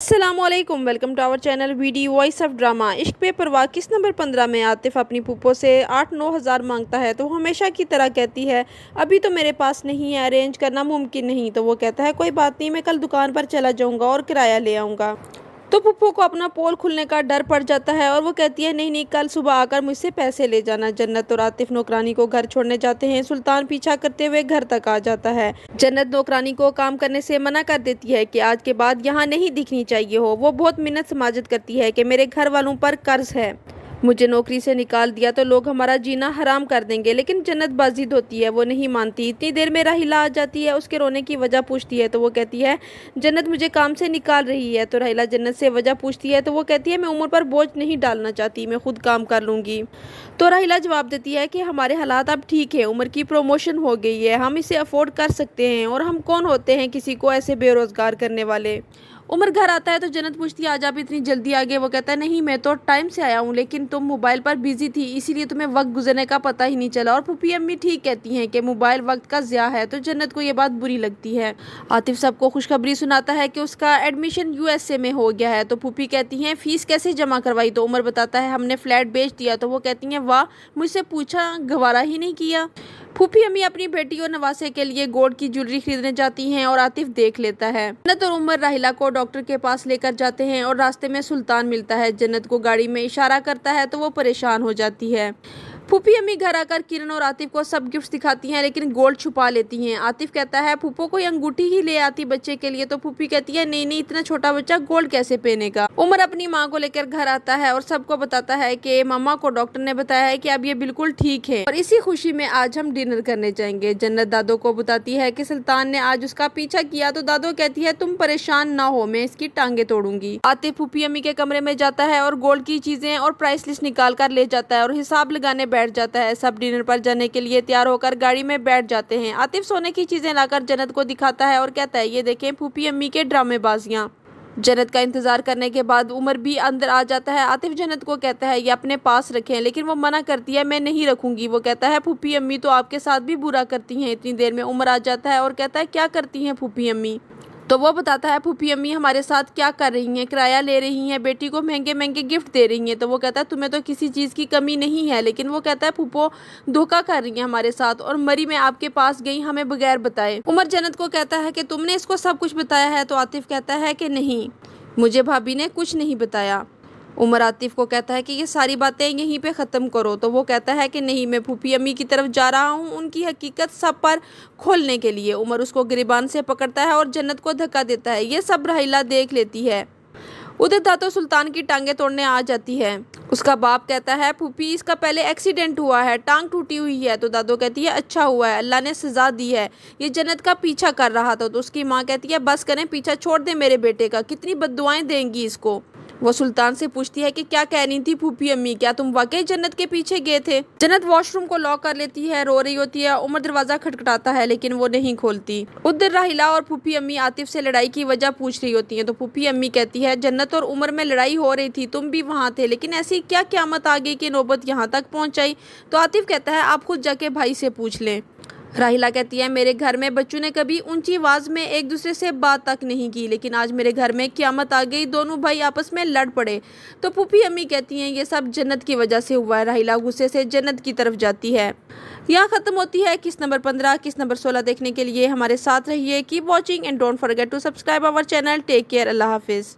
अस्सलामुअलैकुम, welcome to our channel VD voice of drama. इश्क पे परवाह किस नंबर 15 में आतिफ अपनी पुप्पो से 8-9 हज़ार मांगता है तो हमेशा की तरह कहती है अभी तो मेरे पास नहीं है, अरेंज करना मुमकिन नहीं। तो वो कहता है कोई बात नहीं, मैं कल दुकान पर चला जाऊंगा और किराया ले आऊँगा। तो पुप्पो को अपना पोल खुलने का डर पड़ जाता है और वो कहती है नहीं नहीं, कल सुबह आकर मुझसे पैसे ले जाना। जन्नत और आतिफ नौकरानी को घर छोड़ने जाते हैं। सुल्तान पीछा करते हुए घर तक आ जाता है। जन्नत नौकरानी को काम करने से मना कर देती है कि आज के बाद यहाँ नहीं दिखनी चाहिए हो। वो बहुत मिन्नत समाजत करती है कि मेरे घर वालों पर कर्ज है, मुझे नौकरी से निकाल दिया तो लोग हमारा जीना हराम कर देंगे। लेकिन जन्नत बाजिद होती है, वो नहीं मानती। इतनी देर में राहिला आ जाती है, उसके रोने की वजह पूछती है तो वो कहती है जन्नत मुझे काम से निकाल रही है। तो राहिला जन्नत से वजह पूछती है तो वो कहती है मैं उम्र पर बोझ नहीं डालना चाहती, मैं खुद काम कर लूँगी। तो राहिला जवाब देती है कि हमारे हालात अब ठीक है, उम्र की प्रमोशन हो गई है, हम इसे अफोर्ड कर सकते हैं और हम कौन होते हैं किसी को ऐसे बेरोजगार करने वाले। उमर घर आता है तो जन्नत पूछती है आज आप इतनी जल्दी आ गए। वो कहता है नहीं, मैं तो टाइम से आया हूँ, लेकिन तुम मोबाइल पर बिजी थी इसीलिए तुम्हें वक्त गुजरने का पता ही नहीं चला। और फूफी अम्मी ठीक कहती हैं कि मोबाइल वक्त का ज़िया है। तो जन्नत को ये बात बुरी लगती है। आतिफ सबको खुशखबरी सुनाता है कि उसका एडमिशन यूएसए में हो गया है। तो फूफी कहती हैं फीस कैसे जमा करवाई। तो उमर बताता है हमने फ्लैट बेच दिया। तो वो कहती हैं वाह, मुझसे पूछा गवारा ही नहीं किया। फूफी अम्मी अपनी बेटी और नवासे के लिए गोल्ड की ज्वेलरी खरीदने जाती हैं और आतिफ देख लेता है। जन्नत और उमर राहिला को डॉक्टर के पास लेकर जाते हैं और रास्ते में सुल्तान मिलता है। जन्नत को गाड़ी में इशारा करता है तो वो परेशान हो जाती है। फूफी अम्मी घर आकर किरण और आतिफ को सब गिफ्ट्स दिखाती हैं लेकिन गोल्ड छुपा लेती हैं। आतिफ कहता है फूफो कोई अंगूठी ही ले आती बच्चे के लिए। तो फूफी कहती है नहीं नहीं, इतना छोटा बच्चा गोल्ड कैसे पहनेगा। उमर अपनी माँ को लेकर घर आता है और सबको बताता है कि मामा को डॉक्टर ने बताया है कि अब ये बिल्कुल ठीक है और इसी खुशी में आज हम डिनर करने जाएंगे। जन्नत दादो को बताती है कि सुल्तान ने आज उसका पीछा किया। तो दादो कहती है तुम परेशान ना हो, मैं इसकी टांगे तोड़ूंगी। आतिफ फूफी अम्मी के कमरे में जाता है और गोल्ड की चीजें और प्राइस लिस्ट निकाल कर ले जाता है और हिसाब लगाने बैठ जाता है। सब डिनर पर जाने के लिए तैयार होकर गाड़ी में बैठ जाते हैं। आतिफ सोने की चीजें लाकर जन्नत को दिखाता है और कहता है ये देखें फूफी अम्मी के ड्रामेबाजियां। जन्नत का इंतजार करने के बाद उमर भी अंदर आ जाता है। आतिफ जन्नत को कहता है ये अपने पास रखें, लेकिन वो मना करती है मैं नहीं रखूंगी। वो कहता है फूफी अम्मी तो आपके साथ भी बुरा करती हैं। इतनी देर में उमर आ जाता है और कहता है क्या करती हैं फूफी अम्मी। तो वो बताता है फूफी अम्मी हमारे साथ क्या कर रही हैं, किराया ले रही हैं, बेटी को महंगे महंगे गिफ्ट दे रही हैं। तो वो कहता है तुम्हें तो किसी चीज़ की कमी नहीं है। लेकिन वो कहता है फूफो धोखा कर रही हैं हमारे साथ और मरी मैं आपके पास गई हमें बगैर बताए। उमर जन्नत को कहता है कि तुमने इसको सब कुछ बताया है। तो आतिफ कहता है कि नहीं, मुझे भाभी ने कुछ नहीं बताया। उमर आतिफ को कहता है कि ये सारी बातें यहीं पे ख़त्म करो। तो वो कहता है कि नहीं, मैं फूफी अम्मी की तरफ जा रहा हूँ उनकी हकीकत सब पर खोलने के लिए। उमर उसको गिरबान से पकड़ता है और जन्नत को धक्का देता है। ये सब राहिला देख लेती है। उधर दातो सुल्तान की टांगे तोड़ने आ जाती है। उसका बाप कहता है फूफी इसका पहले एक्सीडेंट हुआ है, टांग टूटी हुई है। तो दादो कहती है अच्छा हुआ है, अल्लाह ने सजा दी है, ये जन्नत का पीछा कर रहा था। तो उसकी माँ कहती है बस करें, पीछा छोड़ दे मेरे बेटे का, कितनी बद्दुआएं देंगी इसको। वो सुल्तान से पूछती है कि क्या कह रही थी फूफी अम्मी, क्या तुम वाकई जन्नत के पीछे गए थे। जन्नत वॉशरूम को लॉक कर लेती है, रो रही होती है। उमर दरवाजा खटखटाता है लेकिन वो नहीं खोलती। उधर राहिला और फूफी अम्मी आतिफ से लड़ाई की वजह पूछ रही होती हैं। तो फूफी अम्मी कहती है जन्नत और उमर में लड़ाई हो रही थी, तुम भी वहाँ थे, लेकिन ऐसी क्या क़यामत आ गई कि नौबत यहाँ तक पहुँचाई। तो आतिफ कहता है आप खुद जाके भाई से पूछ लें। राहिला कहती है मेरे घर में बच्चों ने कभी ऊंची आवाज़ में एक दूसरे से बात तक नहीं की, लेकिन आज मेरे घर में क़यामत आ गई, दोनों भाई आपस में लड़ पड़े। तो फूफी अम्मी कहती हैं ये सब जन्नत की वजह से हुआ है। राहिला गुस्से से जन्नत की तरफ जाती है। यहाँ ख़त्म होती है किस नंबर 15 किस नंबर 16 देखने के लिए हमारे साथ रहिए। Keep watching and don't forget to subscribe our channel. Take care, अल्लाह हाफिज़।